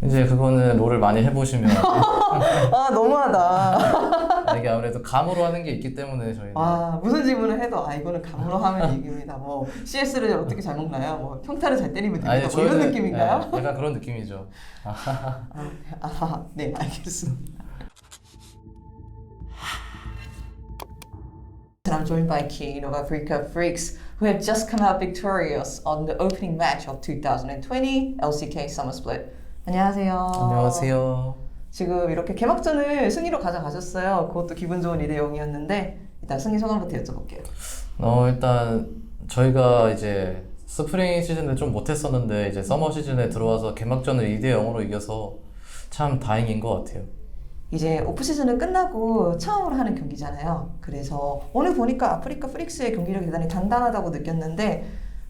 이제 그거는 롤을 많이 해보시면 아, 너무하다. 이게 아무래도 감으로 하는 게 있기 때문에 저희는 아, 무슨 질문을 해도 이거는 감으로 하면 이깁니다. 뭐 CS를 어떻게 잘 먹나요? 뭐 평타를 잘 때리면 됩니다. 뭐 이런 느낌인가요? 네, 약간 그런 느낌이죠. 네, 알겠습니다. I'm joined by King of Africa Freaks, who have just come out victorious on the opening match of 2020 LCK Summer Split. 안녕하세요. 안녕하세요. 지금 이렇게 개막전을 승리로 가져가셨어요. 그것도 기분 좋은 2대0이었는데 일단 승리 소감부터 여쭤볼게요. 일단 저희가 이제 스프링 시즌에 좀 못했었는데 이제 서머 시즌에 들어와서 개막전을 2대0으로 이겨서 참 다행인 것 같아요. 이제 오프시즌은 끝나고 처음으로 하는 경기잖아요. 그래서 오늘 보니까 아프리카 프릭스의 경기력이 대단히 단단하다고 느꼈는데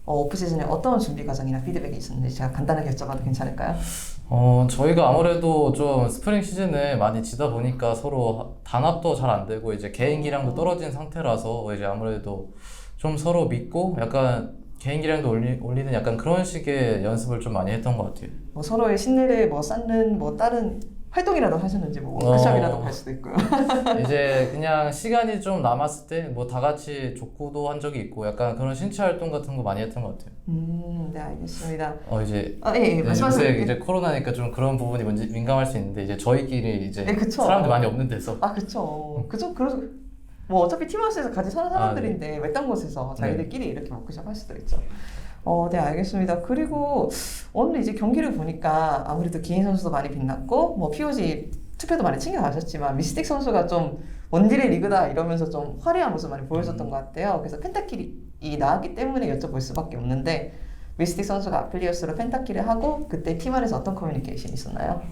오프시즌에 어떤 준비 과정이나 피드백이 있었는지 제가 간단하게 여쭤봐도 괜찮을까요? 저희가 아무래도 좀 스프링 시즌에 많이 지다 보니까 서로 단합도 잘 안 되고 이제 개인기량도 떨어진 상태라서 이제 아무래도 좀 서로 믿고 약간 개인기량도 올리는 약간 그런 식의 연습을 좀 많이 했던 것 같아요. 뭐 서로의 신뢰를 쌓는 다른 활동이라도 하셨는지 워크숍이라도 갈 수도 있고요. 이제 그냥 시간이 좀 남았을 때 뭐 다 같이 족구도 한 적이 있고 약간 그런 신체 활동 같은 거 많이 했던 것 같아요. 네, 알겠습니다. 이제 예, 말씀하세요. 요새 이제 코로나니까 좀 그런 부분이 민감할 수 있는데 이제 저희끼리 이제 네, 그쵸. 사람들 많이 없는 데서 그쵸. 그래서 뭐 어차피 팀하우스에서 같이 사는 사람들인데 외딴 곳에서 자기들끼리 이렇게 워크숍 할 수도 있죠. 네, 알겠습니다. 그리고 오늘 이제 경기를 보니까 아무래도 기인 선수도 많이 빛났고 뭐 POG 투표도 많이 챙겨가셨지만 미스틱 선수가 좀 원딜의 리그다 이러면서 좀 화려한 모습 많이 보여줬던 것 같아요. 그래서 펜타킬이 나왔기 때문에 여쭤볼 수밖에 없는데 미스틱 선수가 아플리오스로 펜타킬을 하고 그때 팀 안에서 어떤 커뮤니케이션이 있었나요?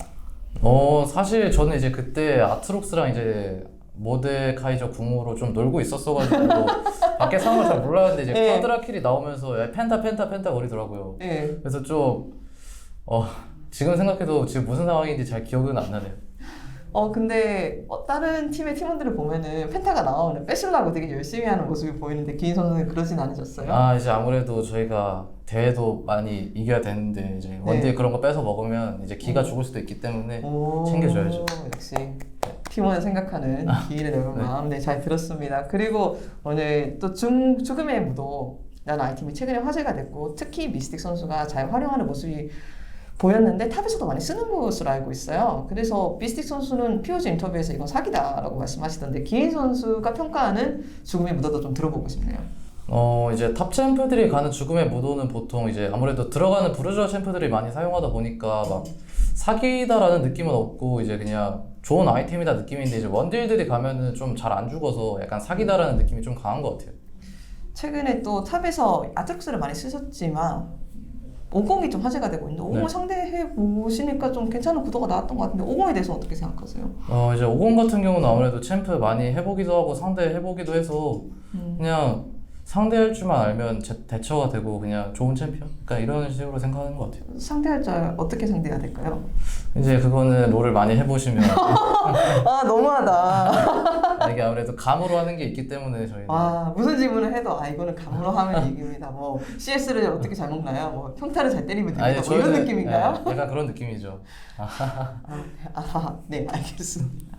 사실 저는 이제 그때 아트록스랑 이제 모데카이저 궁으로 좀 놀고 있었어가지고 밖에 상황을 잘 몰랐는데 이제 네. 쿼드라킬이 나오면서 야, 펜타 거리더라고요. 네. 그래서 좀 지금 생각해도 지금 무슨 상황인지 잘 기억은 안 나네요. 근데 다른 팀의 팀원들을 보면은 펜타가 나오면 뺏으려고 되게 열심히 하는 모습이 보이는데 기인 선수는 그러진 않으셨어요? 이제 아무래도 저희가 대회도 많이 이겨야 되는데 이제 원딜 그런 거 뺏어 먹으면 이제 기가 죽을 수도 있기 때문에 챙겨줘야죠. 역시 팀원을 생각하는 기인의 넓은 마음, 네, 잘 들었습니다. 그리고 오늘 또 죽음의 무도라는 아이템이 최근에 화제가 됐고 특히 미스틱 선수가 잘 활용하는 모습이 보였는데 탑에서도 많이 쓰는 것으로 알고 있어요. 그래서 미스틱 선수는 POG 인터뷰에서 이건 사기다라고 말씀하시던데 기인 선수가 평가하는 죽음의 무도도 좀 들어보고 싶네요. 이제 탑 챔프들이 가는 죽음의 무도는 보통 이제 아무래도 들어가는 부르주아 챔프들이 많이 사용하다 보니까 막 사기다라는 느낌은 없고 이제 그냥 좋은 아이템이다 느낌인데 이제 원딜들이 가면은 좀 잘 안 죽어서 약간 사기다라는 느낌이 좀 강한 것 같아요. 최근에 또 탑에서 아트록스를 많이 쓰셨지만 50이 좀 화제가 되고 있는데 50을 상대해 보시니까 좀 괜찮은 구도가 나왔던 것 같은데 50에 대해서 어떻게 생각하세요? 이제 50 같은 경우는 아무래도 챔프 많이 해보기도 하고 상대해보기도 해서 그냥 상대할 줄만 알면 대처가 되고 그냥 좋은 챔피언? 그러니까 이런 식으로 생각하는 것 같아요. 상대할 줄 어떻게 상대해야 될까요? 이제 그거는 롤을 많이 해보시면 너무하다. 이게 아무래도 감으로 하는 게 있기 때문에 저희는 무슨 질문을 해도 이거는 감으로 하면 이깁니다. 뭐 CS를 어떻게 잘 먹나요? 뭐 평타를 잘 때리면 됩니다. 뭐 이런 느낌인가요? 네, 약간 그런 느낌이죠. 네, 알겠습니다.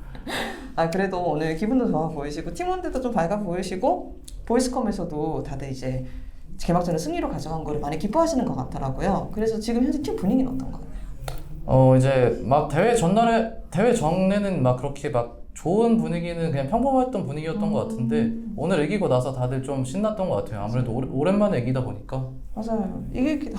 그래도 오늘 기분도 좋아 보이시고 팀원들도 좀 밝아 보이시고 보이스컴에서도 다들 이제 개막전을 승리로 가져간 거를 많이 기뻐하시는 것 같더라고요. 그래서 지금 현재 팀 분위기는 어떤 것 같나요? 이제 막 대회 전에는 막 그렇게 막 좋은 분위기는 그냥 평범했던 분위기였던 것 같은데 오늘 이기고 나서 다들 좀 신났던 것 같아요. 아무래도 오랜만에 이기다 보니까. 맞아요. 이기기도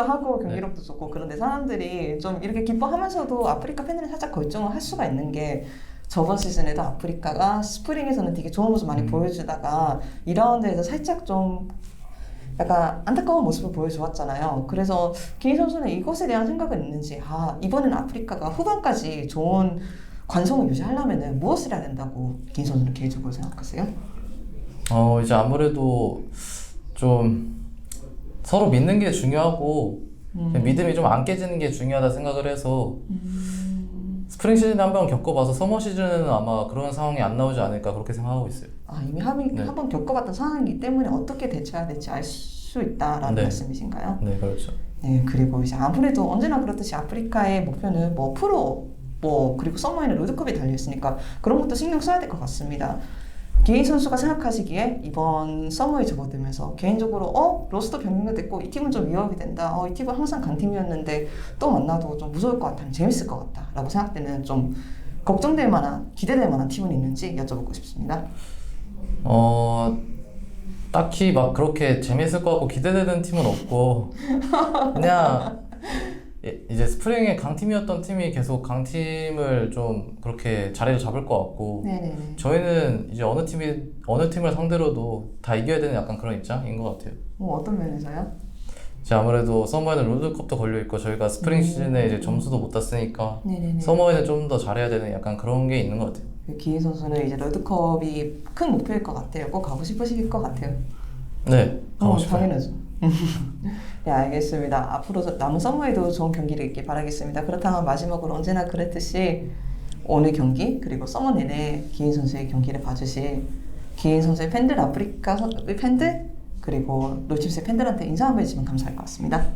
하고 경기력도 좋고 그런데 사람들이 좀 이렇게 기뻐하면서도 아프리카 팬들이 살짝 걱정을 할 수가 있는 게 저번 시즌에도 아프리카가 스프링에서는 되게 좋은 모습 많이 보여주다가 2라운드에서 살짝 좀 약간 안타까운 모습을 보여주었잖아요. 그래서 기인 선수는 이것에 대한 생각은 있는지 이번에는 아프리카가 후반까지 좋은 관성을 유지하려면 무엇을 해야 된다고 기인 선수는 개인적으로 생각하세요? 이제 아무래도 좀 서로 믿는 게 중요하고 믿음이 좀 안 깨지는 게 중요하다 생각을 해서 스프링 시즌에 한번 겪어봐서 서머 시즌에는 아마 그런 상황이 안 나오지 않을까 그렇게 생각하고 있어요. 이미 한번 겪어봤던 상황이기 때문에 어떻게 대처해야 될지 알 수 수 있다라는 네. 말씀이신가요? 네, 그렇죠. 네, 그리고 이제 아무래도 언제나 그렇듯이 아프리카의 목표는 뭐 프로, 뭐 그리고 서머에는 롤드컵이 달려 있으니까 그런 것도 신경 써야 될 것 같습니다. 개인 선수가 생각하시기에 이번 서머에 접어들면서 개인적으로 로스터 변경도 됐고 이 팀은 좀 위협이 된다. 이 팀은 항상 강팀이었는데 또 만나도 좀 무서울 것 같아, 재밌을 것 같다라고 생각되는 좀 걱정될 만한, 기대될 만한 팀은 있는지 여쭤보고 싶습니다. 딱히 막 그렇게 재밌을 것 같고 기대되는 팀은 없고 그냥 이제 스프링에 강팀이었던 팀이 계속 강팀을 좀 그렇게 자리를 잡을 것 같고 네네네. 저희는 이제 어느 팀을 상대로도 다 이겨야 되는 약간 그런 입장인 것 같아요. 어떤 면에서요? 이제 아무래도 서머에는 롤드컵도 걸려 있고 저희가 스프링 시즌에 이제 점수도 못 땄으니까 네네네. 서머에는 좀 더 잘해야 되는 약간 그런 게 있는 것 같아요. 기인 선수는 이제 롤드컵이 큰 목표일 것 같아요. 꼭 가고 싶으실 것 같아요. 네, 가고 싶어요. 당연하죠. 네, 알겠습니다. 앞으로 남은 서머에도 좋은 경기를 있길 바라겠습니다. 그렇다면 마지막으로 언제나 그랬듯이 오늘 경기 그리고 서머 내내 기인 선수의 경기를 봐주실 기인 선수의 팬들, 아프리카 팬들 그리고 롤칩스의 팬들한테 인사 한번 해주시면 감사할 것 같습니다.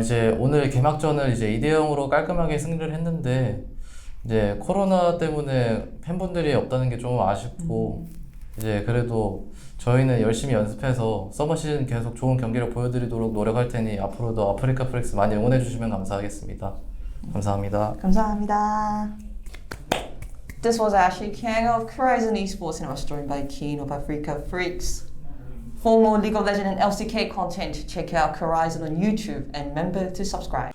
이제 오늘 개막전을 이제 2대0으로 깔끔하게 승리를 했는데 이제 코로나 때문에 팬분들이 없다는 게 좀 아쉽고 이제 그래도 저희는 열심히 연습해서 서머 시즌 계속 좋은 경기를 보여드리도록 노력할 테니 앞으로도 아프리카 프릭스 많이 응원해 주시면 감사하겠습니다. 감사합니다. 감사합니다. This was Ashley Kang of Horizon Esports and I was joined by Keen of Africa Freaks. For more League of Legends and LCK content, check out Horizon on YouTube and remember to subscribe.